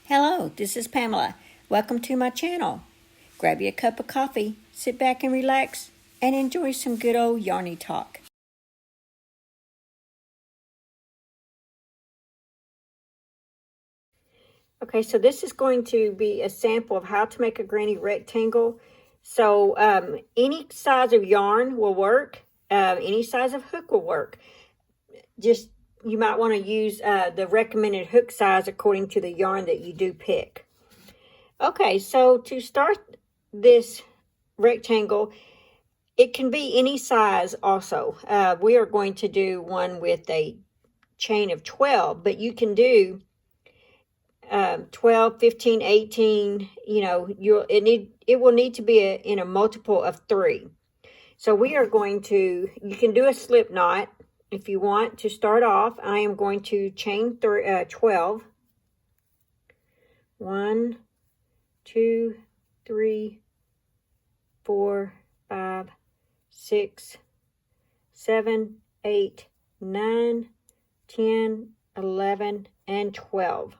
Hello, this is Pamela. Welcome to my channel. Grab you a cup of coffee, sit back and relax, and enjoy some good old yarny talk. Okay, so this is going to be a sample of how to make a granny rectangle. So any size of yarn will work. Any size of hook will work. Just you might want to use the recommended hook size according to the yarn that you do pick. Okay, so to start this rectangle, it can be any size also. We are going to do one with a chain of 12, but you can do 12, 15, 18, you know, it will need to be in a multiple of 3. So we are going to, you can do a slip knot if you want to start off. I am going to chain 12. 1, 2, 3, 4, 5, 6, 7, 8, 9, 10, 11, and 12.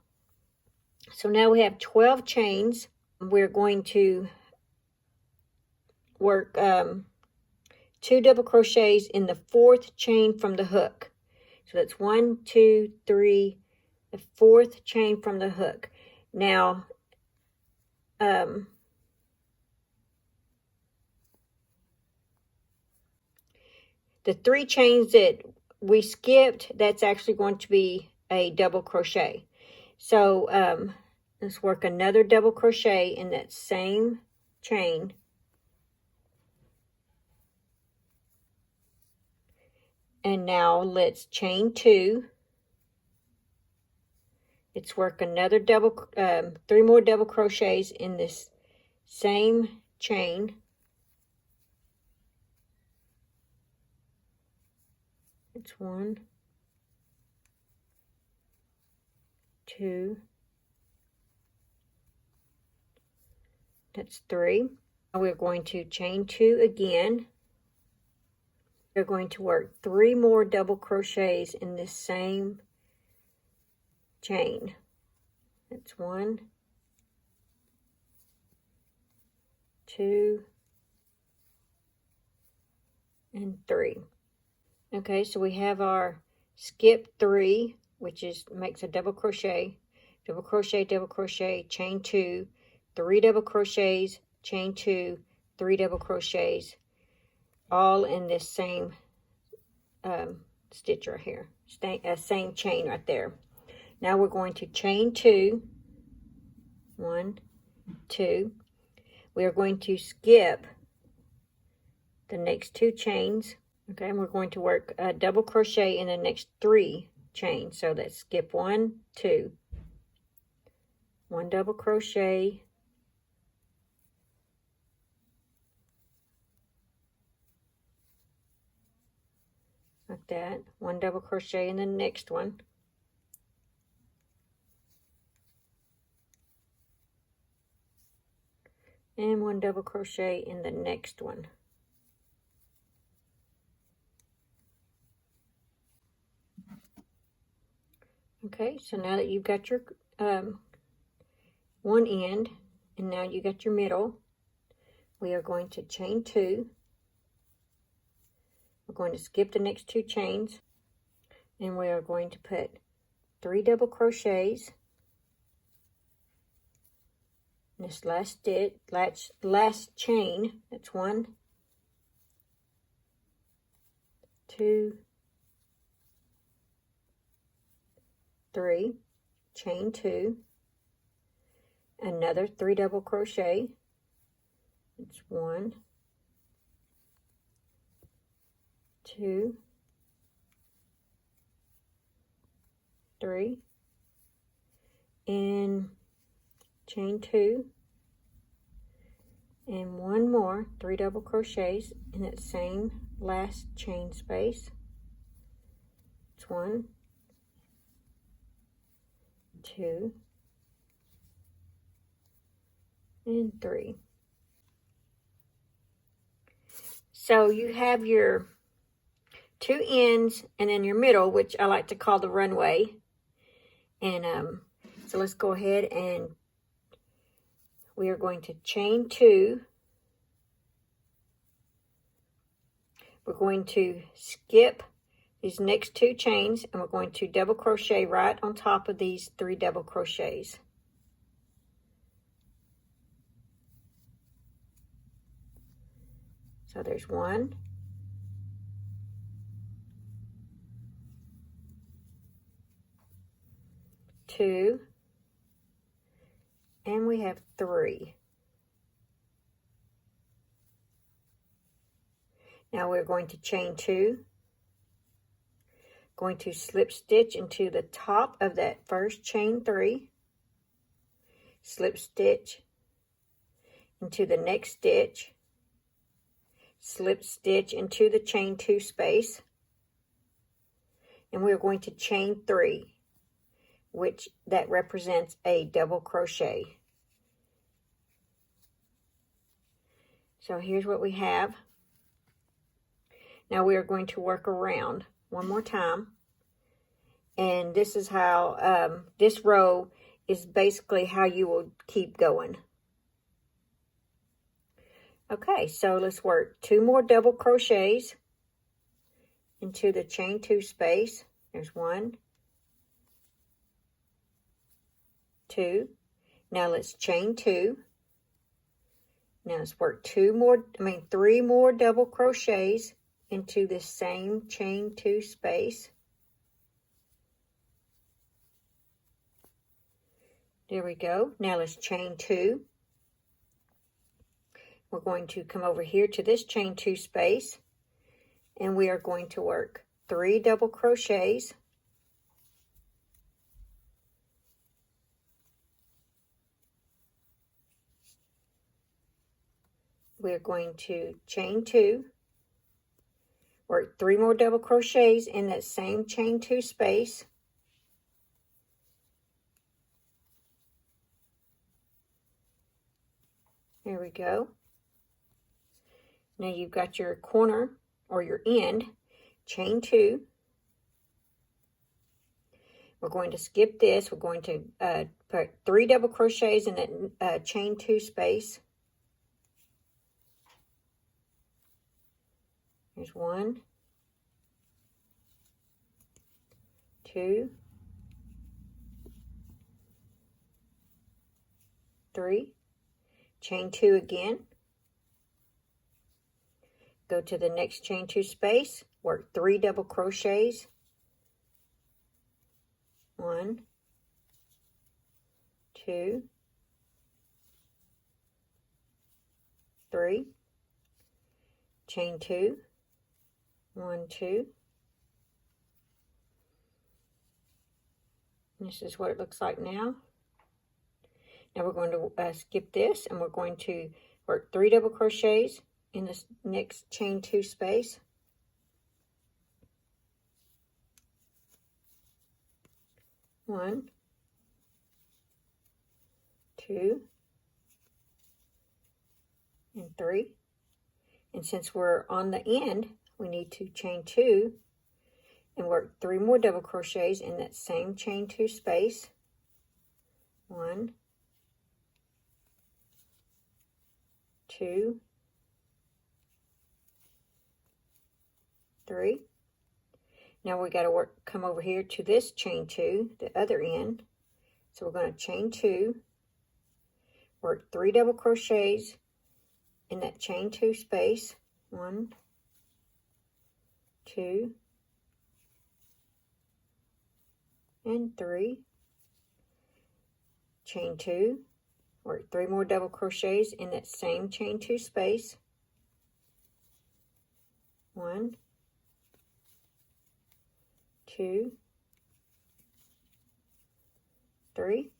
So now we have 12 chains. We're going to work 2 double crochets in the 4th chain from the hook. So that's 1, 2, 3, the 4th chain from the hook. Now, the 3 chains that we skipped, that's actually going to be a double crochet. So let's work another double crochet in that same chain. And now let's chain 2. Let's work another 3 more double crochets in this same chain. It's 1, 2, that's 3. Now we're going to chain 2 again. We're going to work 3 more double crochets in this same chain. That's 1, 2, and 3. Okay, so we have our skip 3, which makes a double crochet, chain 2, 3 double crochets, chain 2, 3 double crochets, all in this same stitch right here, same chain right there. Now we're going to chain 2, 1, 2. We are going to skip the next 2 chains. Okay, and we're going to work a double crochet in the next 3 chains. So let's skip 1, 2, 1 double crochet, like that, 1 double crochet in the next one, and 1 double crochet in the next one. Okay, so now that you've got your one end, and now you got your middle, we are going to chain 2. We're going to skip the next 2 chains, and we are going to put 3 double crochets in this last stitch, last chain. That's 1, 2, 3, chain 2, another 3 double crochet. It's 1, 2, 3, and chain 2, and 1 more 3 double crochets in that same last chain space. It's 1, 2, and 3. So you have your 2 ends and then your middle, which I like to call the runway. And So let's go ahead and we are going to chain 2. We're going to skip these next 2 chains and we're going to double crochet right on top of these 3 double crochets. So there's 1, 2, and we have 3. Now we're going to chain 2, going to slip stitch into the top of that first chain 3, slip stitch into the next stitch, slip stitch into the chain 2 space, and we're going to chain 3, which that represents a double crochet. So here's what we have. Now we are going to work around one more time, and this is how this row is basically how you will keep going. Okay, so let's work 2 more double crochets into the chain 2 space. There's 1, 2. Now let's chain 2. Now let's work 3 more double crochets into the same chain 2 space. There we go. Now let's chain 2. We're going to come over here to this chain 2 space, and we are going to work 3 double crochets. We're going to chain 2, work 3 more double crochets in that same chain 2 space. There we go. Now you've got your corner or your end, chain 2. We're going to skip this. We're going to put 3 double crochets in that chain 2 space. There's 1, 2, 3. Chain 2 again. Go to the next chain 2 space, work 3 double crochets. 1, 2, 3. Chain 2. 1, 2. This is what it looks like now. Now we're going to skip this, and we're going to work 3 double crochets in this next chain 2 space. 1, 2, and 3. And since we're on the end, we need to chain 2 and work 3 more double crochets in that same chain 2 space. 1, 2, 3. Now we got to come over here to this chain 2, the other end. So we're going to chain 2, work 3 double crochets in that chain 2 space. 1, 2, and 3. Chain 2, work 3 more double crochets in that same chain 2 space. 1, 2, 3.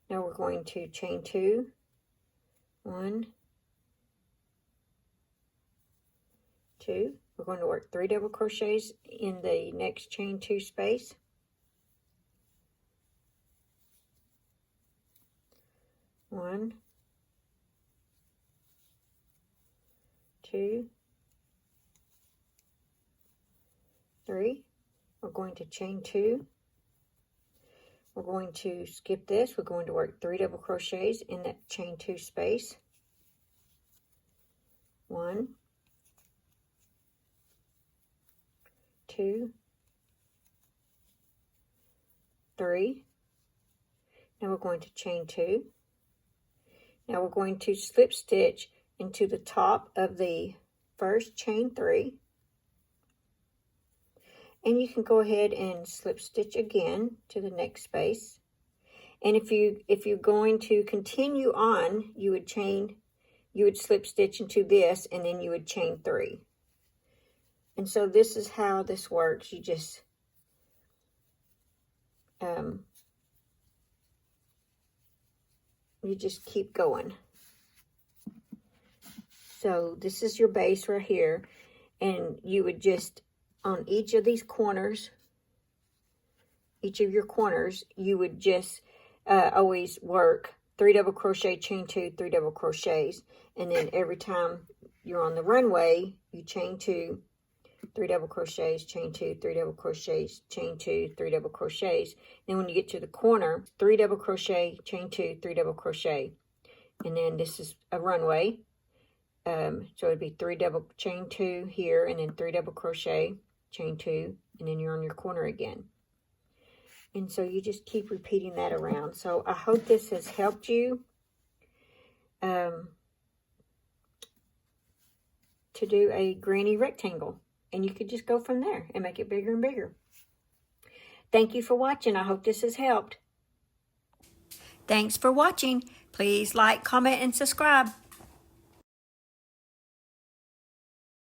Now we're going to chain 2, 1, 2. We're going to work 3 double crochets in the next chain 2 space. 1, 2, 3. We're going to chain 2, we're going to skip this. We're going to work 3 double crochets in that chain 2 space. 1, 2, 3. Now we're going to chain 2. Now we're going to slip stitch into the top of the first chain 3. And you can go ahead and slip stitch again to the next space. And if you're going to continue on, you would slip stitch into this, and then you would chain 3. And so this is how this works. You just keep going. So this is your base right here, and you would just, on each of these corners, each of your corners, you would just always work 3 double crochet, chain 2, 3 double crochets, and then every time you're on the runway, you chain 2, 3 double crochets, chain 2, 3 double crochets, chain 2, 3 double crochets. Then when you get to the corner, 3 double crochet, chain 2, 3 double crochet, and then this is a runway. So it'd be 3 double chain 2 here, and then 3 double crochet, chain 2, and then you're on your corner again. And so you just keep repeating that around. So I hope this has helped you to do a granny rectangle. And you could just go from there and make it bigger and bigger. Thank you for watching. I hope this has helped. Thanks for watching. Please like, comment, and subscribe.